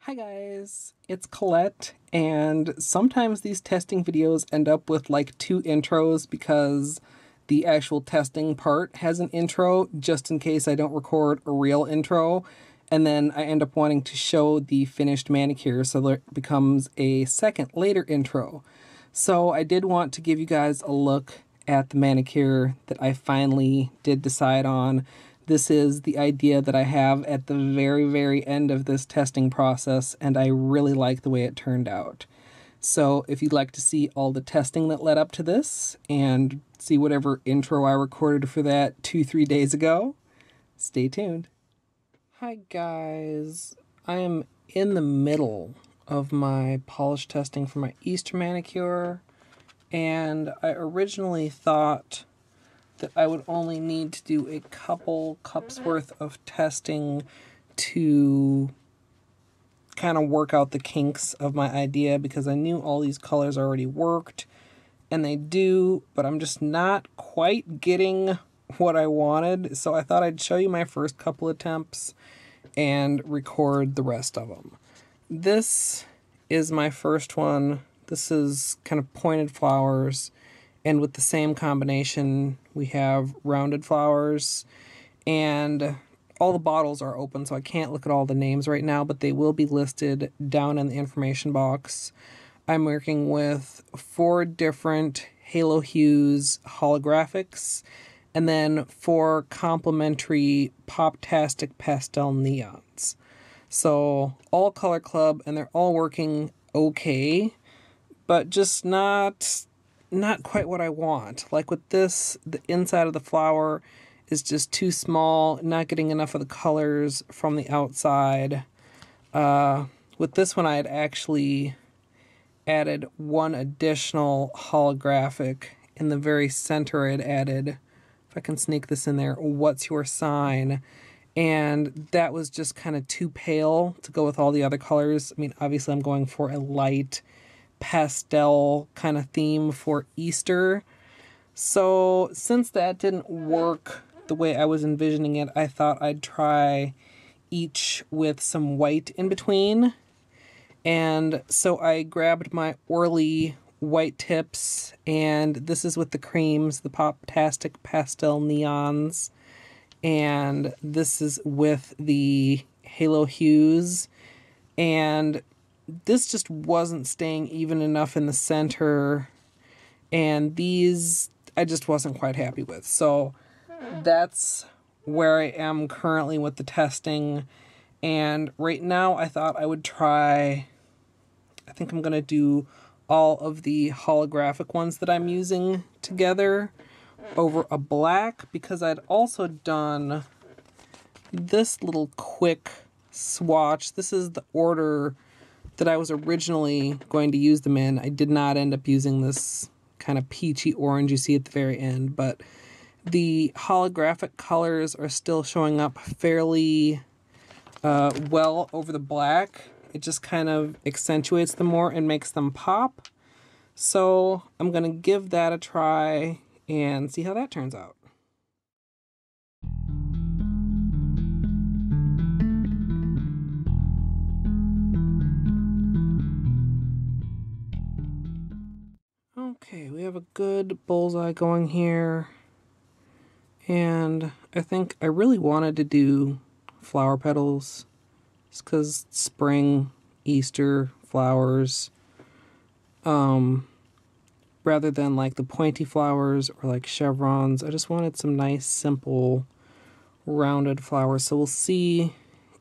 Hi guys, it's Colette, and sometimes these testing videos end up with like 2 intros because the actual testing part has an intro just in case I don't record a real intro, and then I end up wanting to show the finished manicure, so there becomes a second later intro. So I did want to give you guys a look at the manicure that I finally did decide on. This is the idea that I have at the very end of this testing process, and I really like the way it turned out. So if you'd like to see all the testing that led up to this and see whatever intro I recorded for that 2-3 days ago, stay tuned. Hi guys, I am in the middle of my polish testing for my Easter manicure, and I originally thought that I would only need to do a couple cups worth of testing to kind of work out the kinks of my idea, because I knew all these colors already worked, and they do, but I'm just not quite getting what I wanted, so I thought I'd show you my first couple attempts and record the rest of them. This is my first one. This is kind of pointed flowers, and with the same combination we have rounded flowers, and all the bottles are open, so I can't look at all the names right now, but they will be listed down in the information box. I'm working with 4 different Halo Hues holographics, and then 4 complementary Poptastic pastel neons. So all Color Club, and they're all working okay, but just not quite what I want. Like with this, the inside of the flower is just too small, not getting enough of the colors from the outside. With this one, I had actually added 1 additional holographic. In the very center, I had added, if I can sneak this in there, "What's your sign?" And that was just kind of too pale to go with all the other colors. I mean, obviously I'm going for a light pastel kind of theme for Easter. So since that didn't work the way I was envisioning it, I thought I'd try each with some white in between. And so I grabbed my Orly white tips, and this is with the creams, the Poptastic pastel neons, and this is with the Halo Hues, and this just wasn't staying even enough in the center, and these I just wasn't quite happy with. So that's where I am currently with the testing, and right now I thought I would try, I think I'm going to do all of the holographic ones that I'm using together over a black, because I'd also done this little quick swatch. This is the order that I was originally going to use them in. I did not end up using this kind of peachy orange you see at the very end, but the holographic colors are still showing up fairly well over the black. It just kind of accentuates them more and makes them pop. So I'm going to give that a try and see how that turns out. Okay, we have a good bullseye going here, and I think I really wanted to do flower petals just because spring, Easter flowers, rather than like the pointy flowers or like chevrons. I just wanted some nice, simple, rounded flowers. So we'll see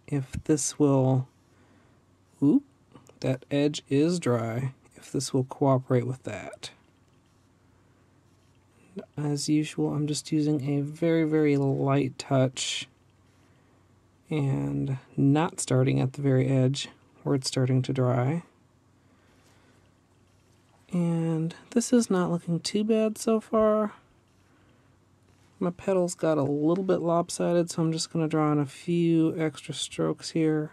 if this will, oop, that edge is dry, if this will cooperate with that. As usual, I'm just using a very light touch and not starting at the very edge where it's starting to dry. And this is not looking too bad so far. My petals got a little bit lopsided, so I'm just going to draw in a few extra strokes here.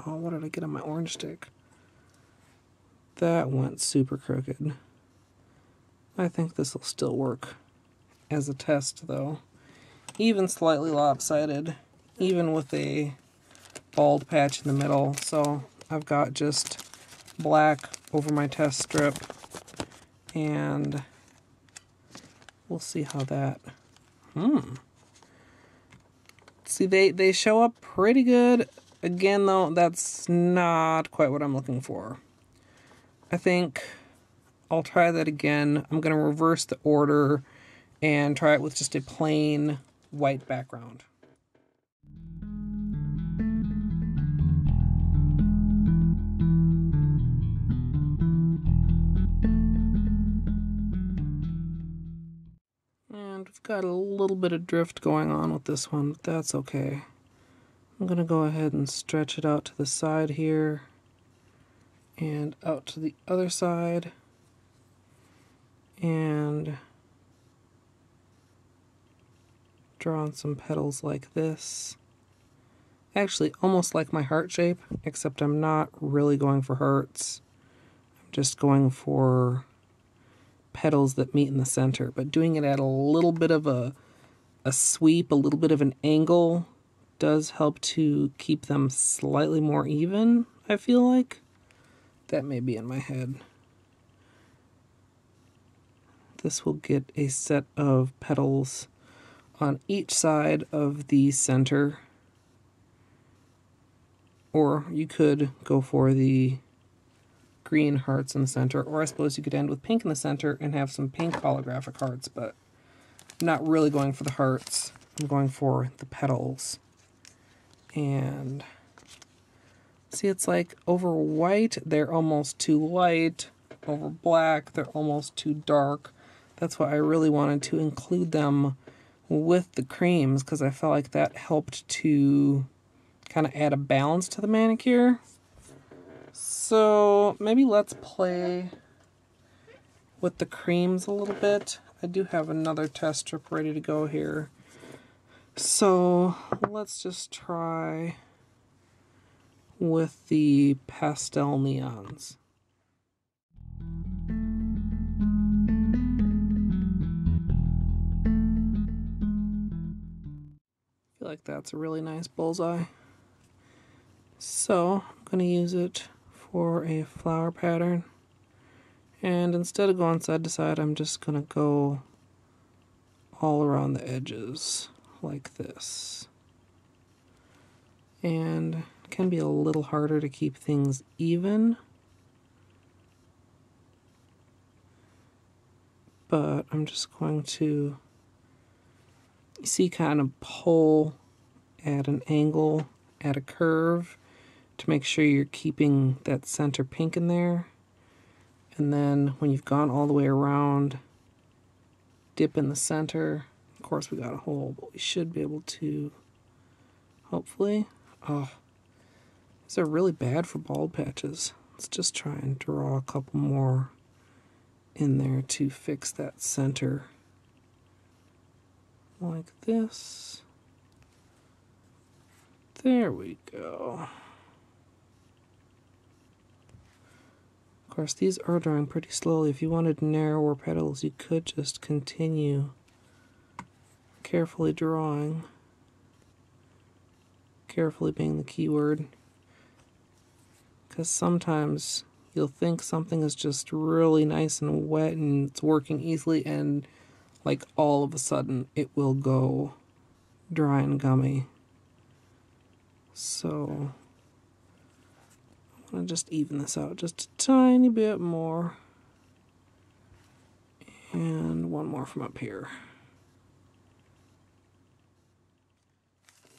Oh, what did I get on my orange stick? That went super crooked. I think this will still work as a test, though. Even slightly lopsided, even with a bald patch in the middle. So I've got just black over my test strip, and we'll see how that... See, they show up pretty good. Again, though, that's not quite what I'm looking for. I think I'll try that again. I'm going to reverse the order and try it with just a plain white background. And we've got a little bit of drift going on with this one, but that's okay. I'm going to go ahead and stretch it out to the side here and out to the other side. And draw on some petals like this. Actually, almost like my heart shape, except I'm not really going for hearts. I'm just going for petals that meet in the center, but doing it at a little bit of a sweep, a little bit of an angle, does help to keep them slightly more even, I feel like. That may be in my head. This will get a set of petals on each side of the center. Or you could go for the green hearts in the center, or I suppose you could end with pink in the center and have some pink holographic hearts, but I'm not really going for the hearts. I'm going for the petals. And see, it's like over white, they're almost too light. Over black, they're almost too dark. That's why I really wanted to include them with the creams, because I felt like that helped to kind of add a balance to the manicure. So maybe let's play with the creams a little bit. I do have another test strip ready to go here. So let's just try with the pastel neons. I feel like that's a really nice bullseye. So I'm going to use it for a flower pattern. And instead of going side to side, I'm just going to go all around the edges like this. And it can be a little harder to keep things even, but I'm just going to, you see, kind of pull at an angle, at a curve, to make sure you're keeping that center pink in there. And then when you've gone all the way around, dip in the center. Of course, we got a hole, but we should be able to, hopefully. Oh, these are really bad for bald patches. Let's just try and draw a couple more in there to fix that center. Like this. There we go. Of course, these are drawing pretty slowly. If you wanted narrower petals, you could just continue carefully drawing. Carefully being the key word. Because sometimes you'll think something is just really nice and wet and it's working easily, and like all of a sudden it will go dry and gummy. So I'm going to just even this out just a tiny bit more. And one more from up here.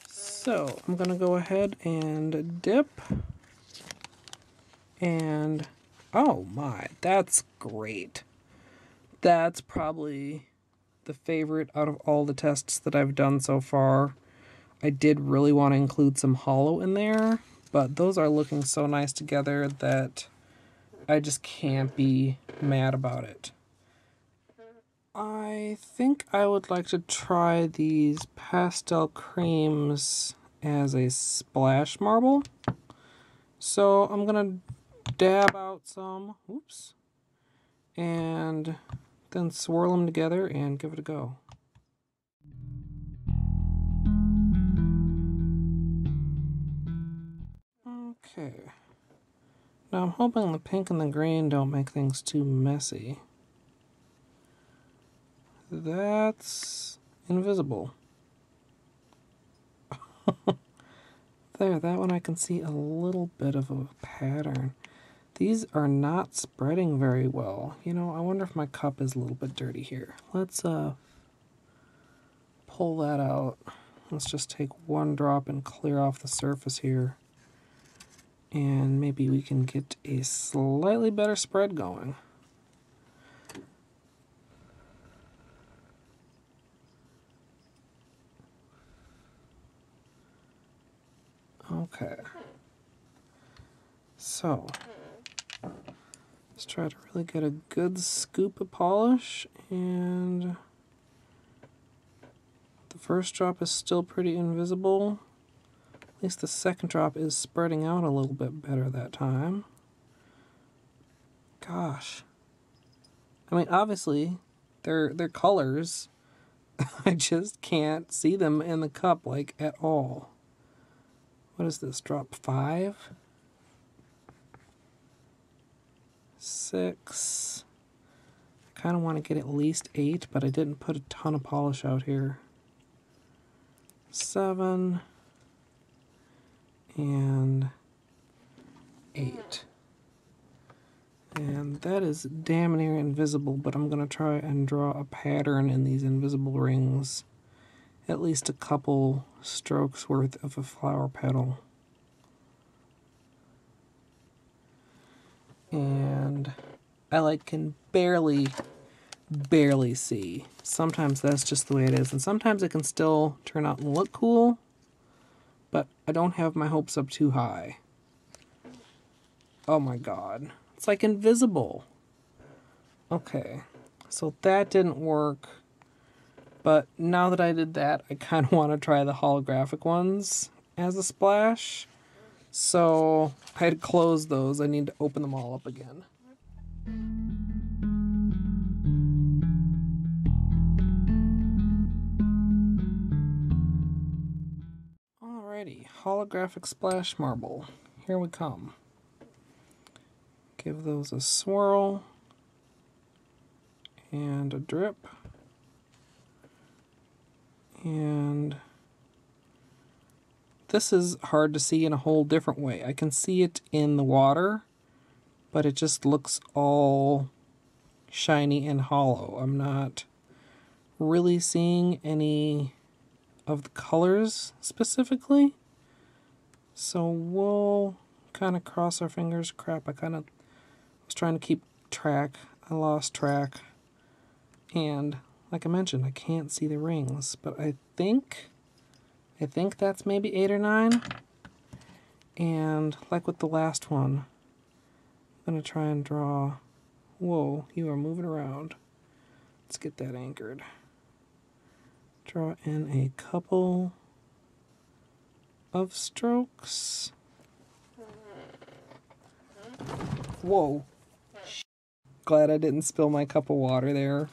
So I'm going to go ahead and dip. And oh my, that's great. That's probably the favorite out of all the tests that I've done so far. I did really want to include some holo in there, but those are looking so nice together that I just can't be mad about it. I think I would like to try these pastel creams as a splash marble. So I'm gonna dab out some, oops, and then swirl them together and give it a go. Okay, Now I'm hoping the pink and the green don't make things too messy. That's invisible. There, that one I can see a little bit of a pattern. These are not spreading very well. You know, I wonder if my cup is a little bit dirty here. Let's pull that out. Let's just take one drop and clear off the surface here. And maybe we can get a slightly better spread going. Okay. So, let's try to really get a good scoop of polish, and the first drop is still pretty invisible. At least the second drop is spreading out a little bit better that time. Gosh. I mean, obviously, they're colors. I just can't see them in the cup, like, at all. What is this? Drop 5? 6. I kind of want to get at least 8, but I didn't put a ton of polish out here. 7. And 8. And that is damn near invisible, but I'm going to try and draw a pattern in these invisible rings. At least a couple strokes worth of a flower petal. And I can barely see. Sometimes that's just the way it is, and sometimes it can still turn out and look cool, but I don't have my hopes up too high. Oh my god. It's like invisible. Okay, so that didn't work. But now that I did that, I kind of want to try the holographic ones as a splash. So I had to close those. I need to open them all up again. Alrighty, holographic splash marble. Here we come. Give those a swirl and a drip. And this is hard to see in a whole different way. I can see it in the water, but it just looks all shiny and hollow. I'm not really seeing any of the colors specifically. So we'll kind of cross our fingers. Crap, I kind of was trying to keep track. I lost track. And like I mentioned, I can't see the rings, but I think that's maybe 8 or 9. And like with the last one, I'm going to try and draw... Whoa, you are moving around. Let's get that anchored. Draw in a couple of strokes. Whoa. Glad I didn't spill my cup of water there.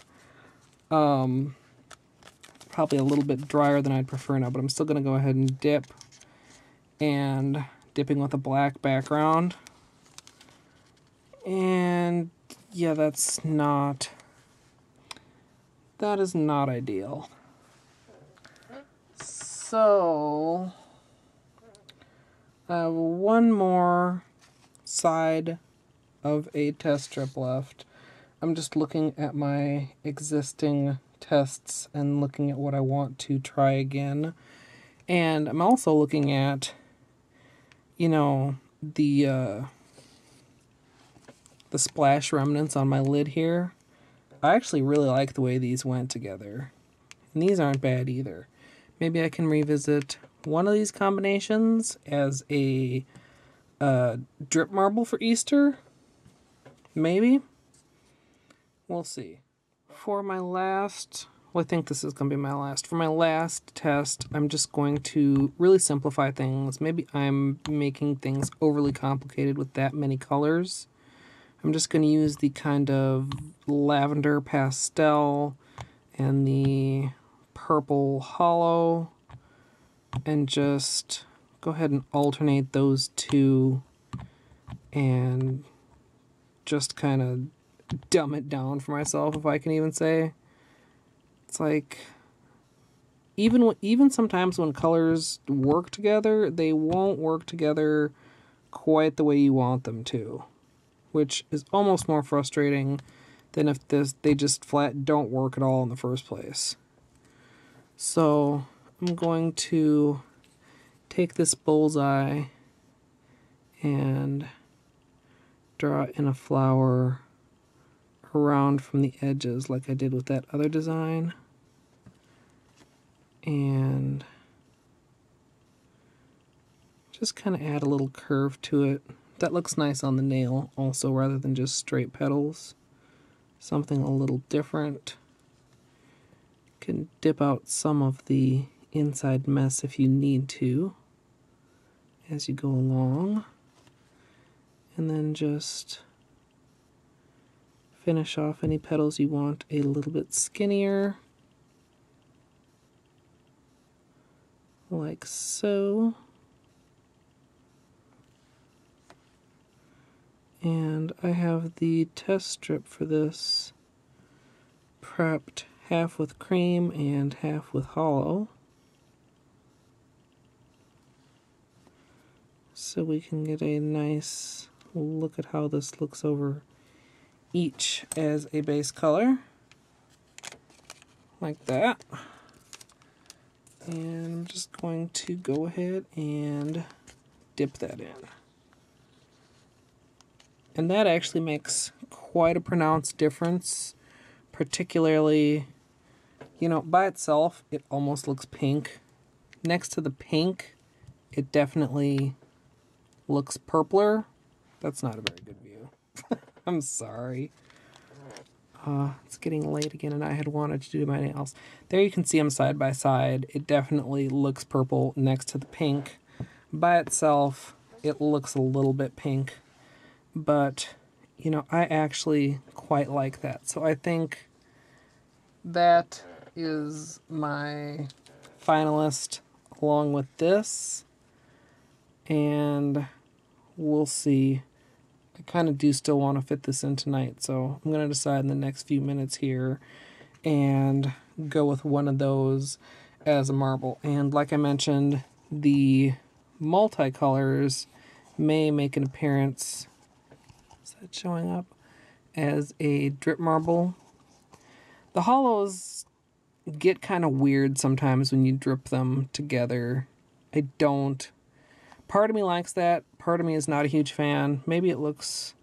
Probably a little bit drier than I'd prefer now, but I'm still going to go ahead and dip. And dipping with a black background. And yeah, that is not ideal. So I have one more side of a test strip left. I'm just looking at my existing tests and looking at what I want to try again. And I'm also looking at, you know, the splash remnants on my lid here. I actually really like the way these went together. And these aren't bad either. Maybe I can revisit one of these combinations as a drip marble for Easter. Maybe. We'll see. For my last, well, I think this is going to be my last. For my last test, I'm just going to really simplify things. Maybe I'm making things overly complicated with that many colors. I'm just going to use the kind of lavender pastel and the purple hollow and just go ahead and alternate those two and just kind of dumb it down for myself, if I can even say. It's like, even sometimes when colors work together, they won't work together quite the way you want them to, which is almost more frustrating than if they just flat don't work at all in the first place. So I'm going to take this bullseye and draw in a flower around from the edges like I did with that other design, and just kind of add a little curve to it. That looks nice on the nail also, rather than just straight petals. Something a little different. You can dip out some of the inside mess if you need to as you go along, and then just finish off any petals you want a little bit skinnier, like so. And I have the test strip for this prepped half with cream and half with holo, so we can get a nice look at how this looks over each as a base color, like that. And I'm just going to go ahead and dip that in. And that actually makes quite a pronounced difference, particularly, you know, by itself, it almost looks pink. Next to the pink, it definitely looks purpler. That's not a very good view. I'm sorry. It's getting late again, and I had wanted to do my nails. There you can see them side by side. It definitely looks purple next to the pink. By itself, it looks a little bit pink. But, you know, I actually quite like that. So I think that is my finalist along with this. And we'll see. I kind of do still want to fit this in tonight, so I'm going to decide in the next few minutes here and go with one of those as a marble. And like I mentioned, the multicolors may make an appearance. Is that showing up as a drip marble? The holos get kind of weird sometimes when you drip them together. I don't. Part of me likes that. Part of me is not a huge fan. Maybe it looks...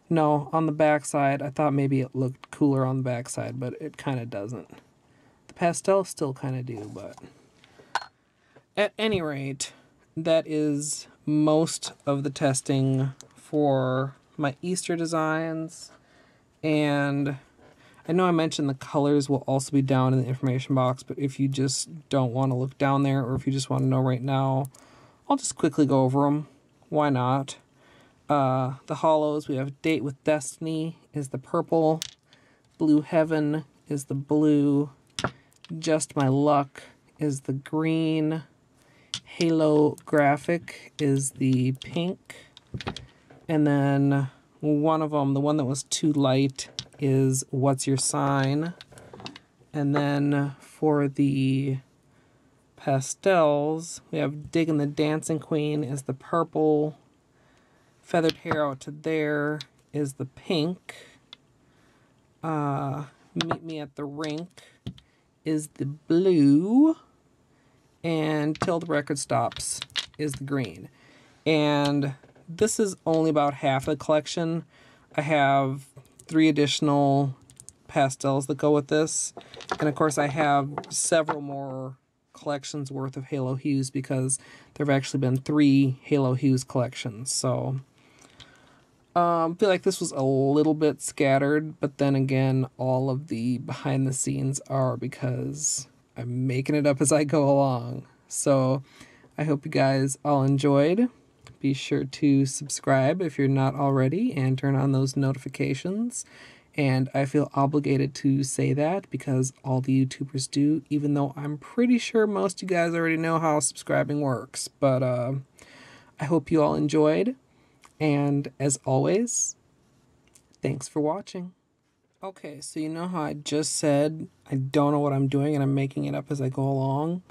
No, on the backside, I thought maybe it looked cooler on the backside, but it kind of doesn't. The pastels still kind of do, but... At any rate, that is most of the testing for my Easter designs. And I know I mentioned the colors will also be down in the information box, but if you just don't want to look down there, or if you just want to know right now, I'll just quickly go over them. Why not? The holos, we have Date with Destiny is the purple, Blue Heaven is the blue, Just My Luck is the green, Halo Graphic is the pink, and then one of them, the one that was too light, is What's Your Sign. And then for the pastels, we have Diggin' the Dancing Queen is the purple, Feathered Hero to There is the pink, Meet Me at the Rink is the blue, and Till the Record Stops is the green. And this is only about half the collection. I have 3 additional pastels that go with this, and of course I have several more collections worth of Halo Hues, because there have actually been 3 Halo Hues collections. So I feel like this was a little bit scattered, but then again, all of the behind the scenes are because I'm making it up as I go along. So I hope you guys all enjoyed. Be sure to subscribe if you're not already, and turn on those notifications. And I feel obligated to say that because all the YouTubers do, even though I'm pretty sure most of you guys already know how subscribing works. But I hope you all enjoyed. And as always, thanks for watching. Okay, so you know how I just said I don't know what I'm doing and I'm making it up as I go along?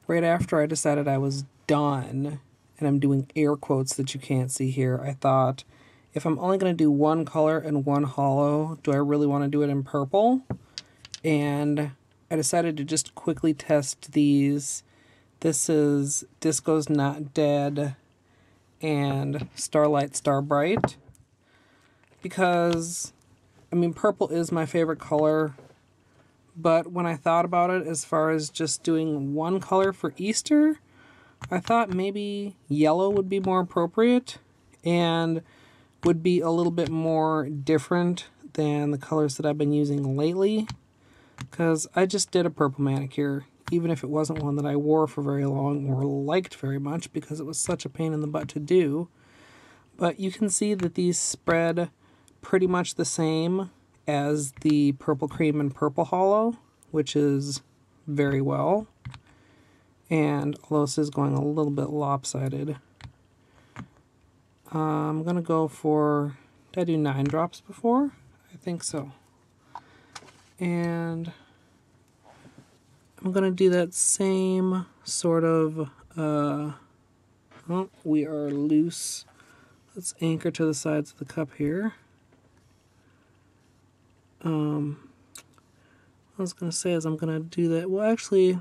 Right after I decided I was done, and I'm doing air quotes that you can't see here, I thought, if I'm only going to do one color and one holo, do I really want to do it in purple? And I decided to just quickly test these. This is Disco's Not Dead and Starlight Starbright, because I mean, purple is my favorite color, but when I thought about it, as far as just doing one color for Easter, I thought maybe yellow would be more appropriate and would be a little bit more different than the colors that I've been using lately, because I just did a purple manicure, even if it wasn't one that I wore for very long or liked very much because it was such a pain in the butt to do. But you can see that these spread pretty much the same as the purple cream and purple holo, which is very well. And although this is going a little bit lopsided, I'm going to go for, did I do 9 drops before? I think so. And I'm going to do that same sort of, oh, we are loose. Let's anchor to the sides of the cup here. What I was going to say is I'm going to do that. Well, actually,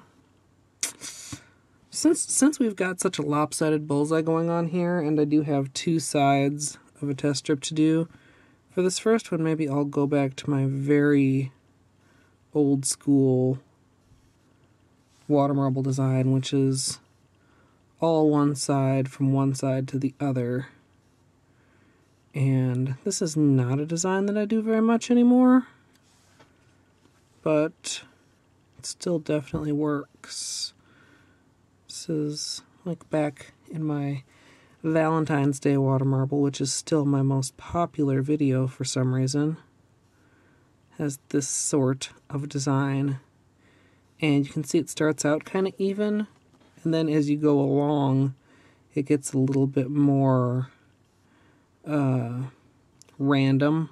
since we've got such a lopsided bullseye going on here, and I do have 2 sides of a test strip to do, for this first one, maybe I'll go back to my very old school water marble design, which is all one side from one side to the other. And this is not a design that I do very much anymore, but it still definitely works. This is like back in my Valentine's Day water marble, which is still my most popular video for some reason. Has this sort of design, and you can see it starts out kind of even, and then as you go along it gets a little bit more random,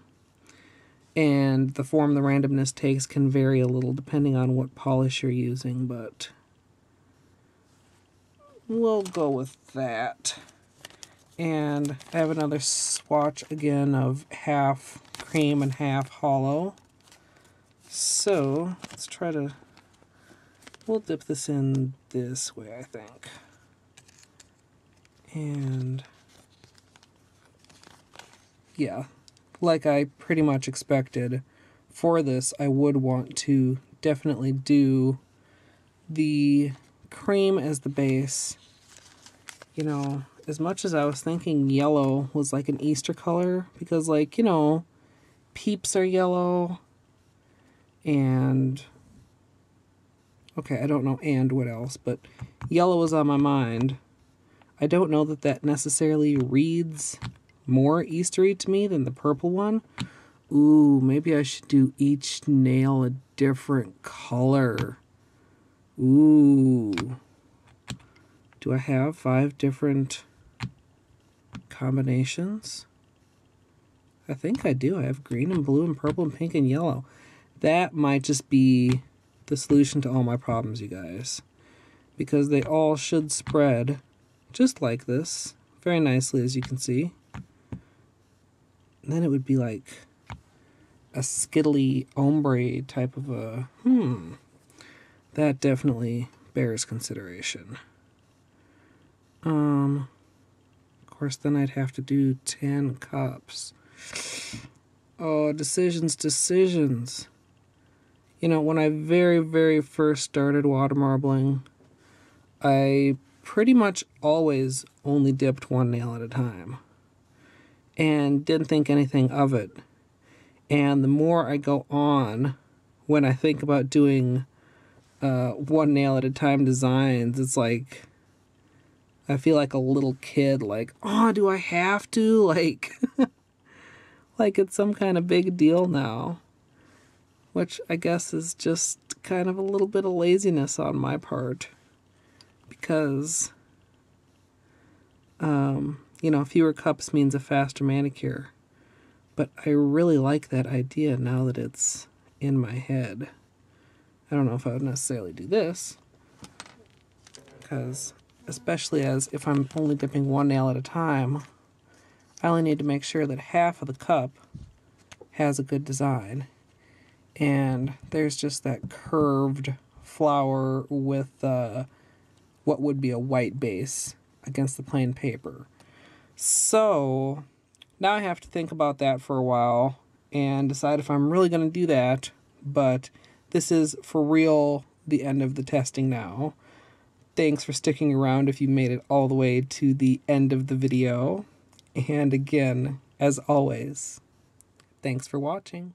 and the form the randomness takes can vary a little depending on what polish you're using, but we'll go with that. And I have another swatch again of half cream and half holo. So let's try to, we'll dip this in this way, I think. And yeah, like I pretty much expected, for this I would want to definitely do the cream as the base. You know, as much as I was thinking yellow was like an Easter color, because like, you know, Peeps are yellow, and okay, I don't know and what else, but yellow was on my mind. I don't know that that necessarily reads more Eastery to me than the purple one. Ooh, maybe I should do each nail a different color. Ooh. Do I have 5 different combinations? I think I do. I have green and blue and purple and pink and yellow. That might just be the solution to all my problems, you guys. Because they all should spread just like this, very nicely, as you can see. And then it would be like a skittly ombre type of a, that definitely bears consideration. Of course, then I'd have to do 10 cups. Oh, decisions. You know, when I very, very first started water marbling, I pretty much always only dipped 1 nail at a time and didn't think anything of it. And the more I go on, when I think about doing 1 nail at a time designs, it's like I feel like a little kid, like, oh, do I have to? Like, like it's some kind of big deal now. Which I guess is just kind of a little bit of laziness on my part. Because, You know, fewer cups means a faster manicure. But I really like that idea now that it's in my head. I don't know if I would necessarily do this, because especially as if I'm only dipping one nail at a time, I only need to make sure that half of the cup has a good design. And there's just that curved flower with what would be a white base against the plain paper. So now I have to think about that for a while and decide if I'm really going to do that. But this is for real the end of the testing now. Thanks for sticking around if you made it all the way to the end of the video. And again, as always, thanks for watching.